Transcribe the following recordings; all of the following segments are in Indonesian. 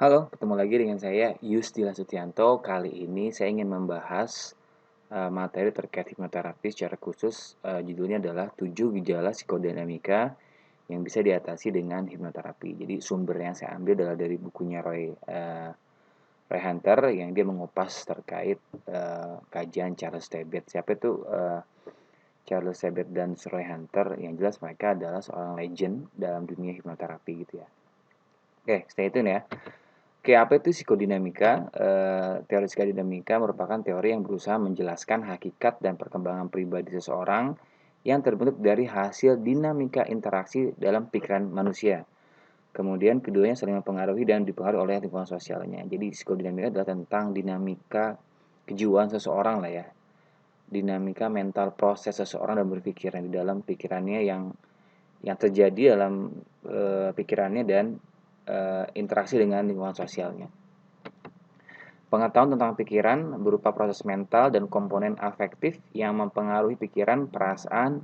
Halo, ketemu lagi dengan saya Yusdila Sutianto. Kali ini saya ingin membahas materi terkait hipnoterapi secara khusus. Judulnya adalah 7 gejala psikodinamika yang bisa diatasi dengan hipnoterapi. Jadi sumber yang saya ambil adalah dari bukunya Roy Hunter yang dia mengupas terkait kajian Charles Tebet. Siapa itu Charles Tebet dan Roy Hunter? Yang jelas mereka adalah seorang legend dalam dunia hipnoterapi gitu ya. Oke, stay tune ya. Oke, apa itu psikodinamika? Teori psikodinamika merupakan teori yang berusaha menjelaskan hakikat dan perkembangan pribadi seseorang yang terbentuk dari hasil dinamika interaksi dalam pikiran manusia. Kemudian keduanya saling mempengaruhi dan dipengaruhi oleh lingkungan sosialnya. Jadi psikodinamika adalah tentang dinamika kejiwaan seseorang lah ya. Dinamika mental proses seseorang dan berpikiran di dalam pikirannya yang terjadi dalam pikirannya dan interaksi dengan lingkungan sosialnya. Pengetahuan tentang pikiran berupa proses mental dan komponen afektif yang mempengaruhi pikiran, perasaan,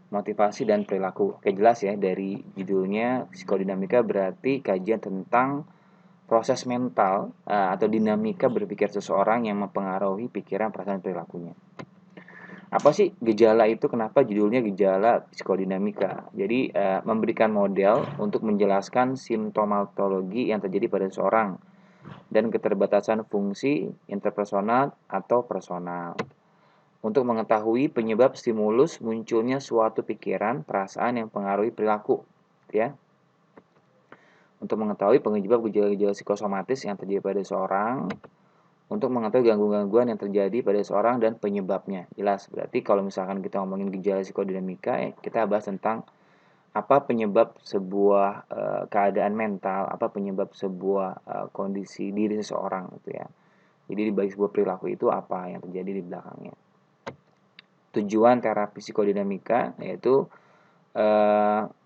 motivasi, dan perilaku. Oke, jelas ya dari judulnya psikodinamika berarti kajian tentang proses mental atau dinamika berpikir seseorang yang mempengaruhi pikiran, perasaan, dan perilakunya. Apa sih gejala itu? Kenapa judulnya gejala psikodinamika? Jadi memberikan model untuk menjelaskan simptomatologi yang terjadi pada seseorang dan keterbatasan fungsi interpersonal atau personal. Untuk mengetahui penyebab stimulus munculnya suatu pikiran, perasaan yang mempengaruhi perilaku, ya. Untuk mengetahui penyebab gejala-gejala psikosomatis yang terjadi pada seseorang, untuk mengetahui gangguan-gangguan yang terjadi pada seseorang dan penyebabnya. Jelas, berarti kalau misalkan kita ngomongin gejala psikodinamika, kita bahas tentang apa penyebab sebuah keadaan mental, apa penyebab sebuah kondisi diri seseorang gitu ya. Jadi di balik sebuah perilaku itu apa yang terjadi di belakangnya. Tujuan terapi psikodinamika yaitu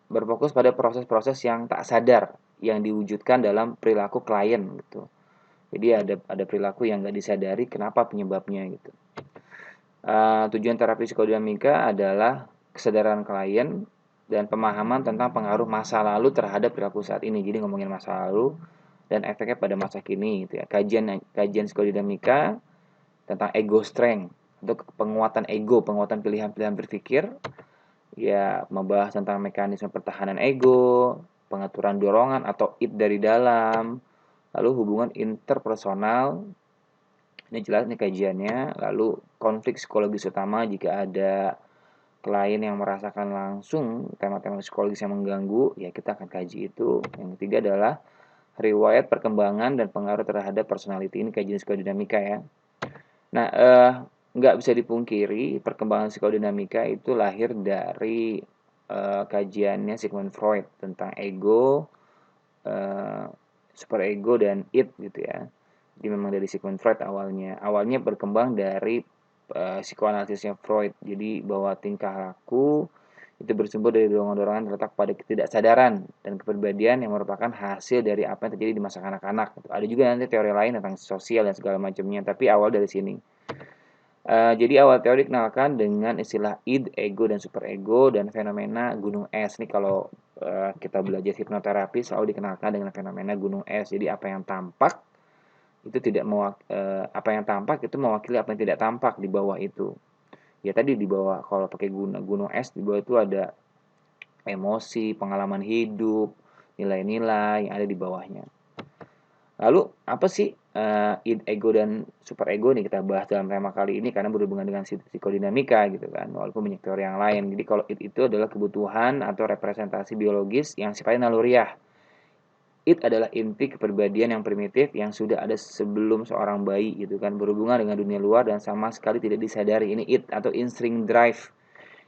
berfokus pada proses-proses yang tak sadar yang diwujudkan dalam perilaku klien gitu. Jadi ada perilaku yang nggak disadari, kenapa penyebabnya gitu. Tujuan terapi psikodinamika adalah kesadaran klien dan pemahaman tentang pengaruh masa lalu terhadap perilaku saat ini. Jadi ngomongin masa lalu dan efeknya pada masa kini gitu ya. Kajian psikodinamika tentang ego strength, untuk penguatan ego, penguatan pilihan-pilihan berpikir, ya membahas tentang mekanisme pertahanan ego, pengaturan dorongan atau id dari dalam, lalu hubungan interpersonal, ini jelas nih kajiannya, lalu konflik psikologis utama jika ada klien yang merasakan langsung tema-tema psikologis yang mengganggu, ya kita akan kaji itu. Yang ketiga adalah riwayat perkembangan dan pengaruh terhadap personality, ini kajian psikodinamika ya. Nah, nggak bisa dipungkiri perkembangan psikodinamika itu lahir dari kajiannya Sigmund Freud tentang ego, superego dan id gitu ya. Jadi memang dari Sigmund Freud awalnya. Awalnya berkembang dari psikoanalisisnya Freud. Jadi bahwa tingkah laku itu bersumber dari dorongan-dorongan terletak pada ketidaksadaran dan kepribadian yang merupakan hasil dari apa yang terjadi di masa kanak-kanak. Ada juga nanti teori lain tentang sosial dan segala macamnya, tapi awal dari sini. Jadi awal teori dikenalkan dengan istilah id, ego, dan superego dan fenomena gunung es. Nih kalau kita belajar hipnoterapi selalu dikenalkan dengan fenomena gunung es. Jadi apa yang tampak itu apa yang tampak itu mewakili apa yang tidak tampak di bawah itu. Ya tadi di bawah kalau pakai gunung es di bawah itu ada emosi, pengalaman hidup, nilai-nilai yang ada di bawahnya. Lalu apa sih id, ego, dan super ego nih kita bahas dalam tema kali ini karena berhubungan dengan psikodinamika gitu kan, walaupun banyak teori yang lain. Jadi kalau id itu adalah kebutuhan atau representasi biologis yang sifatnya naluriah. Id adalah inti kepribadian yang primitif yang sudah ada sebelum seorang bayi gitu kan, berhubungan dengan dunia luar dan sama sekali tidak disadari. Ini id atau instinct drive.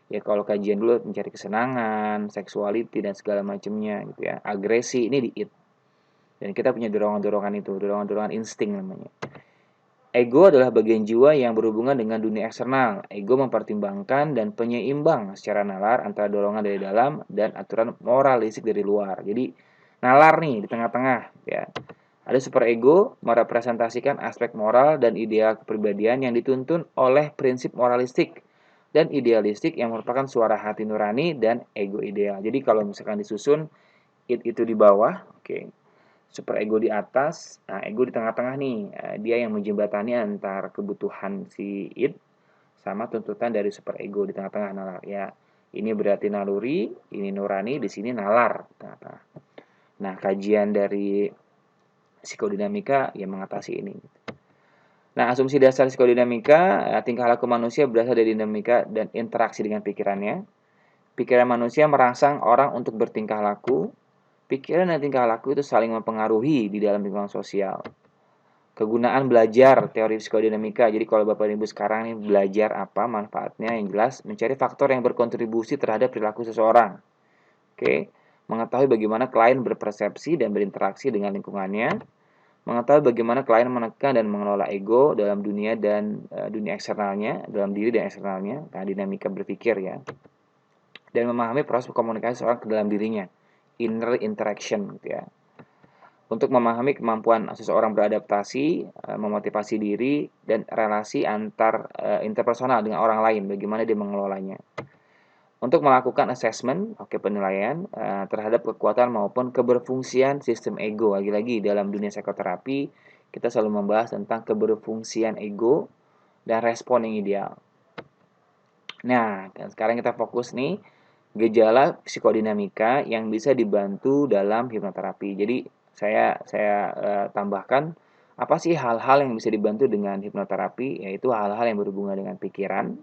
Ya kalau kajian dulu mencari kesenangan, sexuality dan segala macamnya gitu ya. Agresi ini di id. Dan kita punya dorongan-dorongan itu, dorongan-dorongan insting namanya. Ego adalah bagian jiwa yang berhubungan dengan dunia eksternal. Ego mempertimbangkan dan penyeimbang secara nalar antara dorongan dari dalam dan aturan moralistik dari luar. Jadi nalar nih di tengah-tengah ya. Ada superego merepresentasikan aspek moral dan ideal kepribadian yang dituntun oleh prinsip moralistik dan idealistik yang merupakan suara hati nurani dan ego ideal. Jadi kalau misalkan disusun id itu di bawah, oke. superego di atas, nah ego di tengah-tengah nih. Dia yang menjembatani antara kebutuhan si id sama tuntutan dari superego di tengah-tengah nalar. Ya, ini berarti naluri, ini nurani, di sini nalar. Nah, kajian dari psikodinamika yang mengatasi ini. Nah, asumsi dasar psikodinamika, tingkah laku manusia berasal dari dinamika dan interaksi dengan pikirannya. Pikiran manusia merangsang orang untuk bertingkah laku. Pikiran dan tingkah laku itu saling mempengaruhi di dalam lingkungan sosial. Kegunaan belajar teori psikodinamika. Jadi kalau Bapak Ibu sekarang ini belajar apa manfaatnya, yang jelas mencari faktor yang berkontribusi terhadap perilaku seseorang. Oke, mengetahui bagaimana klien berpersepsi dan berinteraksi dengan lingkungannya, mengetahui bagaimana klien menekan dan mengelola ego dalam dunia dan dunia eksternalnya, dalam diri dan eksternalnya, nah, dinamika berpikir ya, dan memahami proses komunikasi seorang ke dalam dirinya, inner interaction gitu ya. Untuk memahami kemampuan seseorang beradaptasi, memotivasi diri, dan relasi antar interpersonal dengan orang lain, bagaimana dia mengelolanya. Untuk melakukan assessment, penilaian terhadap kekuatan maupun keberfungsian sistem ego. Lagi-lagi dalam dunia psikoterapi, kita selalu membahas tentang keberfungsian ego dan respon yang ideal. Nah, sekarang kita fokus nih, gejala psikodinamika yang bisa dibantu dalam hipnoterapi. Jadi saya tambahkan, apa sih hal-hal yang bisa dibantu dengan hipnoterapi? Yaitu hal-hal yang berhubungan dengan pikiran,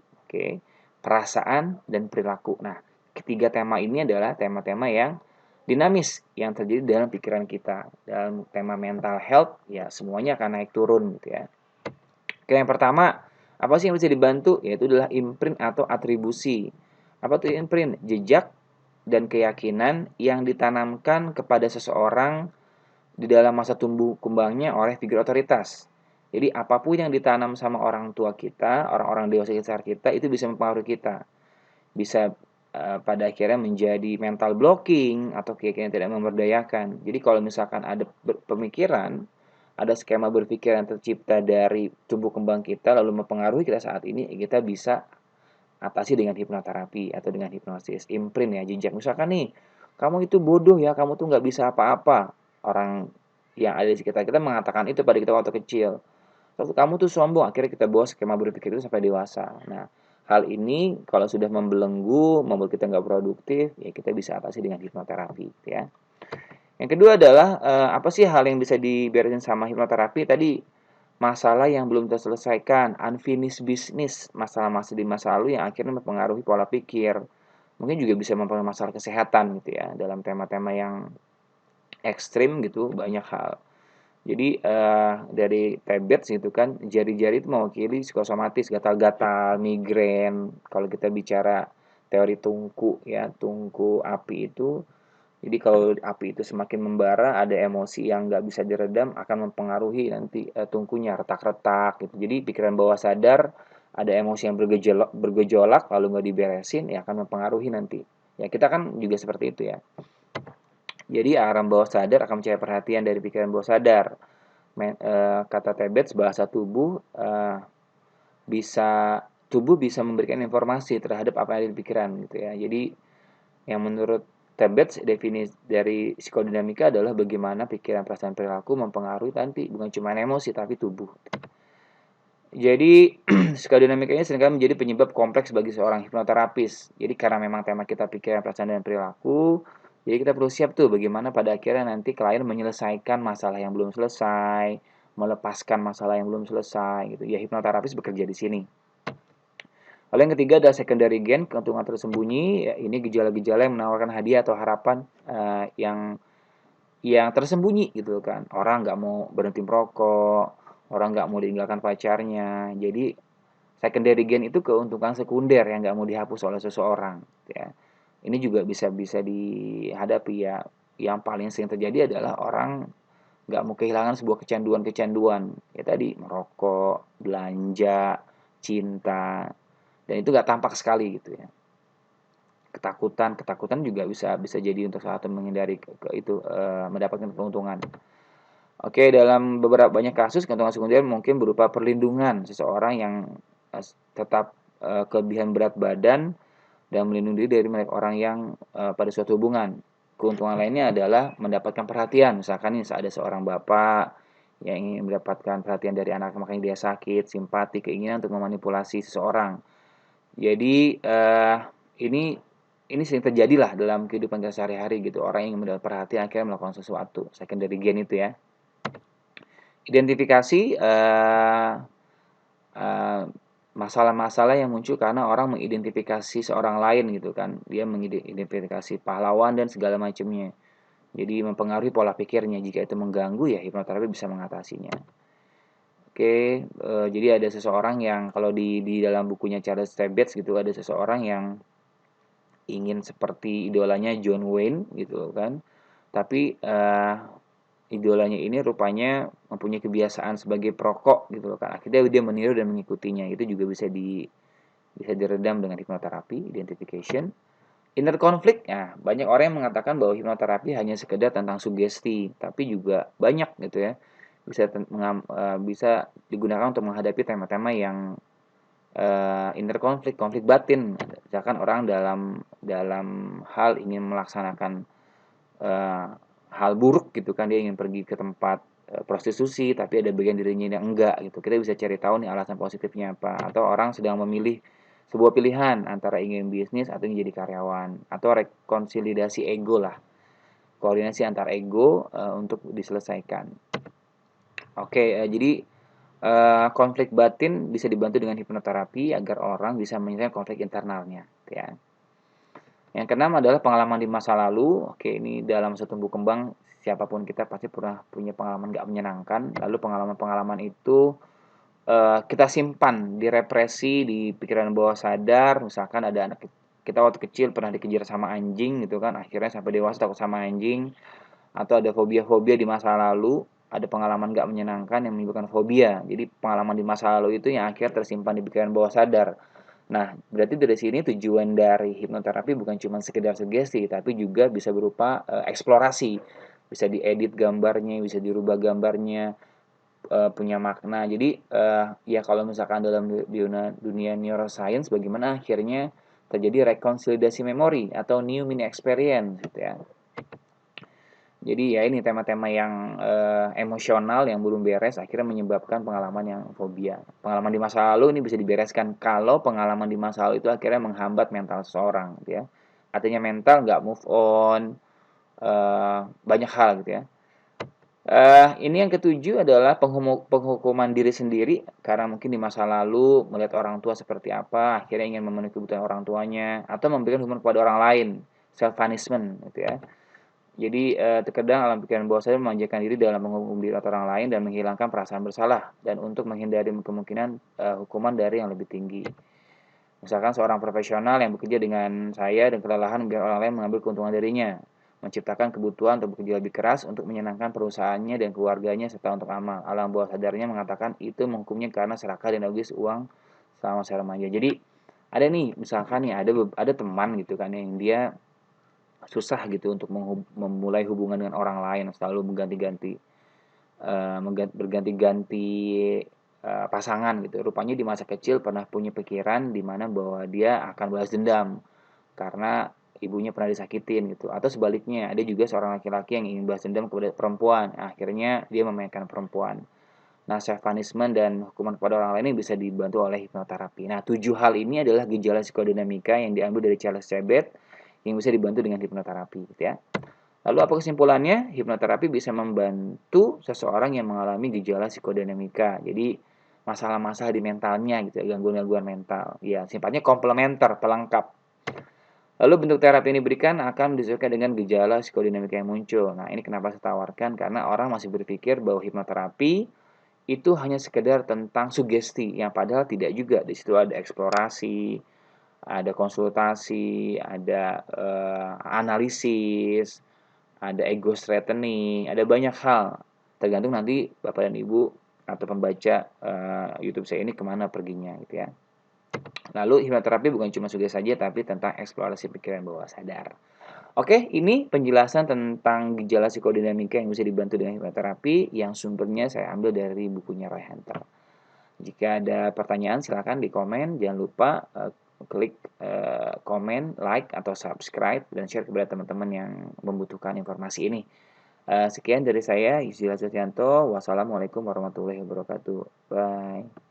perasaan, dan perilaku. Nah, ketiga tema ini adalah tema-tema yang dinamis yang terjadi dalam pikiran kita. Dalam tema mental health, ya semuanya akan naik turun gitu ya. Oke, yang pertama, apa sih yang bisa dibantu? Yaitu adalah imprint atau atribusi. Apa tuh imprint? Jejak dan keyakinan yang ditanamkan kepada seseorang di dalam masa tumbuh kembangnya oleh figur otoritas. Jadi apapun yang ditanam sama orang tua kita, orang-orang dewasa di sekitar kita, itu bisa mempengaruhi kita. Bisa pada akhirnya menjadi mental blocking atau keyakinan tidak memberdayakan. Jadi kalau misalkan ada pemikiran, ada skema berpikir yang tercipta dari tumbuh kembang kita lalu mempengaruhi kita saat ini, kita bisa atasi dengan hipnoterapi atau dengan hipnosis. Imprint ya, jejak. Misalkan nih, kamu itu bodoh ya, kamu tuh nggak bisa apa-apa. Orang yang ada di sekitar kita mengatakan itu pada kita waktu kecil. Lalu kamu tuh sombong, akhirnya kita bawa skema berpikir itu sampai dewasa. Nah, hal ini kalau sudah membelenggu, membuat kita nggak produktif, ya kita bisa atasi dengan hipnoterapi, ya. Yang kedua adalah apa sih hal yang bisa diberesin sama hipnoterapi? Tadi masalah yang belum terselesaikan, unfinished business, masalah-masalah di masa lalu yang akhirnya mempengaruhi pola pikir. Mungkin juga bisa mempengaruhi masalah kesehatan gitu ya, dalam tema-tema yang ekstrim gitu, banyak hal. Jadi dari TBETS gitu kan, jari-jari itu mewakili psikosomatis, gatal-gatal, migrain. Kalau kita bicara teori tungku ya, tungku api itu, jadi kalau api itu semakin membara, ada emosi yang nggak bisa diredam, akan mempengaruhi nanti tungkunya, retak-retak gitu. Jadi pikiran bawah sadar, ada emosi yang bergejolak lalu nggak diberesin, ya akan mempengaruhi nanti. Ya kita kan juga seperti itu ya. Jadi alam bawah sadar akan mencari perhatian dari pikiran bawah sadar. Kata TBETS, bahasa tubuh tubuh bisa memberikan informasi terhadap apa yang ada di pikiran gitu ya. Jadi yang menurut TBETS, definisi dari psikodinamika adalah bagaimana pikiran, perasaan, perilaku mempengaruhi nanti bukan cuma emosi tapi tubuh. Jadi psikodinamika ini seringkali menjadi penyebab kompleks bagi seorang hipnoterapis. Jadi karena memang tema kita pikiran, perasaan, dan perilaku, jadi kita perlu siap tuh bagaimana pada akhirnya nanti klien menyelesaikan masalah yang belum selesai, melepaskan masalah yang belum selesai gitu. Ya hipnoterapis bekerja di sini. Lalu yang ketiga adalah secondary gain, keuntungan tersembunyi. Ya, ini gejala-gejala yang menawarkan hadiah atau harapan yang tersembunyi gitu kan. Orang nggak mau berhenti merokok, orang nggak mau ditinggalkan pacarnya. Jadi secondary gain itu keuntungan sekunder yang nggak mau dihapus oleh seseorang. Ya. Ini juga bisa dihadapi ya. Yang paling sering terjadi adalah orang nggak mau kehilangan sebuah kecanduan-kecanduan. Ya tadi merokok, belanja, cinta, dan itu nggak tampak sekali gitu ya. Ketakutan juga bisa jadi untuk salah satu menghindari itu mendapatkan keuntungan. Oke, dalam beberapa banyak kasus keuntungan sekunder mungkin berupa perlindungan seseorang yang tetap kelebihan berat badan dan melindungi diri dari orang yang pada suatu hubungan. keuntungan lainnya adalah mendapatkan perhatian. Misalkan nih ada seorang bapak yang ingin mendapatkan perhatian dari anak, makanya dia sakit, simpati, keinginan untuk memanipulasi seseorang. Jadi ini sering terjadi lah dalam kehidupan kita sehari-hari gitu. Orang yang mendapat perhatian akhirnya melakukan sesuatu. Secondary gain itu ya. Identifikasi masalah-masalah yang muncul karena orang mengidentifikasi seorang lain gitu kan. Dia mengidentifikasi pahlawan dan segala macamnya. Jadi mempengaruhi pola pikirnya. Jika itu mengganggu ya hipnoterapi bisa mengatasinya. Oke, jadi ada seseorang yang kalau di dalam bukunya Charles Babbage gitu ada seseorang yang ingin seperti idolanya John Wayne gitu kan. Tapi idolanya ini rupanya mempunyai kebiasaan sebagai perokok gitu kan. Akhirnya dia meniru dan mengikutinya. Itu juga bisa diredam dengan hipnoterapi, identification. Inner conflict, ya banyak orang yang mengatakan bahwa hipnoterapi hanya sekedar tentang sugesti, tapi juga banyak gitu ya. Bisa digunakan untuk menghadapi tema-tema yang inner conflict, konflik batin. Misalkan orang dalam hal ingin melaksanakan hal buruk gitu kan, dia ingin pergi ke tempat prostitusi tapi ada bagian dirinya yang enggak gitu. Kita bisa cari tahu nih alasan positifnya apa. Atau orang sedang memilih sebuah pilihan antara ingin bisnis atau ingin jadi karyawan, atau rekonsilidasi ego lah, koordinasi antar ego untuk diselesaikan. Oke, jadi konflik batin bisa dibantu dengan hipnoterapi agar orang bisa menyelesaikan konflik internalnya ya. Yang keenam adalah pengalaman di masa lalu. Oke, ini dalam satu tumbuh kembang siapapun kita pasti pernah punya pengalaman nggak menyenangkan. Lalu pengalaman-pengalaman itu kita simpan, direpresi di pikiran bawah sadar. Misalkan ada anak kita waktu kecil pernah dikejar sama anjing gitu kan, akhirnya sampai dewasa takut sama anjing, atau ada fobia-fobia di masa lalu, ada pengalaman nggak menyenangkan yang menimbulkan fobia. Jadi pengalaman di masa lalu itu yang akhirnya tersimpan di pikiran bawah sadar. Nah, berarti dari sini tujuan dari hipnoterapi bukan cuma sekedar sugesti, tapi juga bisa berupa eksplorasi. Bisa diedit gambarnya, bisa dirubah gambarnya, punya makna. Jadi ya kalau misalkan dalam dunia neuroscience bagaimana akhirnya terjadi rekonsilidasi memori atau new mini experience gitu ya. Jadi ya ini tema-tema yang emosional yang belum beres akhirnya menyebabkan pengalaman yang fobia. Pengalaman di masa lalu ini bisa dibereskan kalau pengalaman di masa lalu itu akhirnya menghambat mental seseorang gitu ya. Artinya mental nggak move on, banyak hal gitu ya. Ini yang ketujuh adalah penghukuman diri sendiri karena mungkin di masa lalu melihat orang tua seperti apa, akhirnya ingin memenuhi kebutuhan orang tuanya atau memberikan hukuman kepada orang lain, self punishment gitu ya. Jadi terkadang alam pikiran bawah sadar memanjakan diri dalam menghukum diri atau orang lain dan menghilangkan perasaan bersalah dan untuk menghindari kemungkinan hukuman dari yang lebih tinggi. Misalkan seorang profesional yang bekerja dengan saya dan kelelahan membiarkan orang lain mengambil keuntungan darinya, menciptakan kebutuhan untuk bekerja lebih keras untuk menyenangkan perusahaannya dan keluarganya serta untuk amal. Alam bawah sadarnya mengatakan itu menghukumnya karena serakah dan egois uang selama saya remaja. Jadi ada nih, misalkan nih ada teman gitu kan yang dia susah gitu untuk memulai hubungan dengan orang lain, selalu berganti-ganti pasangan gitu. Rupanya di masa kecil pernah punya pikiran di mana bahwa dia akan balas dendam karena ibunya pernah disakitin gitu. Atau sebaliknya, ada juga seorang laki-laki yang ingin balas dendam kepada perempuan. Akhirnya dia memainkan perempuan. Nah, self punishment dan hukuman kepada orang lain ini bisa dibantu oleh hipnoterapi. Nah, 7 hal ini adalah gejala psikodinamika yang diambil dari Charles Babbage yang bisa dibantu dengan hipnoterapi gitu ya. Lalu apa kesimpulannya? Hipnoterapi bisa membantu seseorang yang mengalami gejala psikodinamika. Jadi masalah-masalah di mentalnya gitu ya, gangguan-gangguan mental. Ya, sifatnya komplementer, pelengkap. Lalu bentuk terapi yang diberikan akan disesuaikan dengan gejala psikodinamika yang muncul. Nah, ini kenapa saya tawarkan karena orang masih berpikir bahwa hipnoterapi itu hanya sekedar tentang sugesti, yang padahal tidak juga. Di situ ada eksplorasi, ada konsultasi, ada analisis, ada ego straightening, ada banyak hal. Tergantung nanti Bapak dan Ibu atau pembaca YouTube saya ini kemana perginya gitu ya. Lalu hipnoterapi bukan cuma sugesti saja, tapi tentang eksplorasi pikiran bawah sadar. Oke, ini penjelasan tentang gejala psikodinamika yang bisa dibantu dengan hipnoterapi yang sumbernya saya ambil dari bukunya Roy Hunter. Jika ada pertanyaan silakan di komen. Jangan lupa klik komen, like, atau subscribe, dan share kepada teman-teman yang membutuhkan informasi ini. Sekian dari saya, Yusdillah Sufianto. Wassalamualaikum warahmatullahi wabarakatuh. Bye.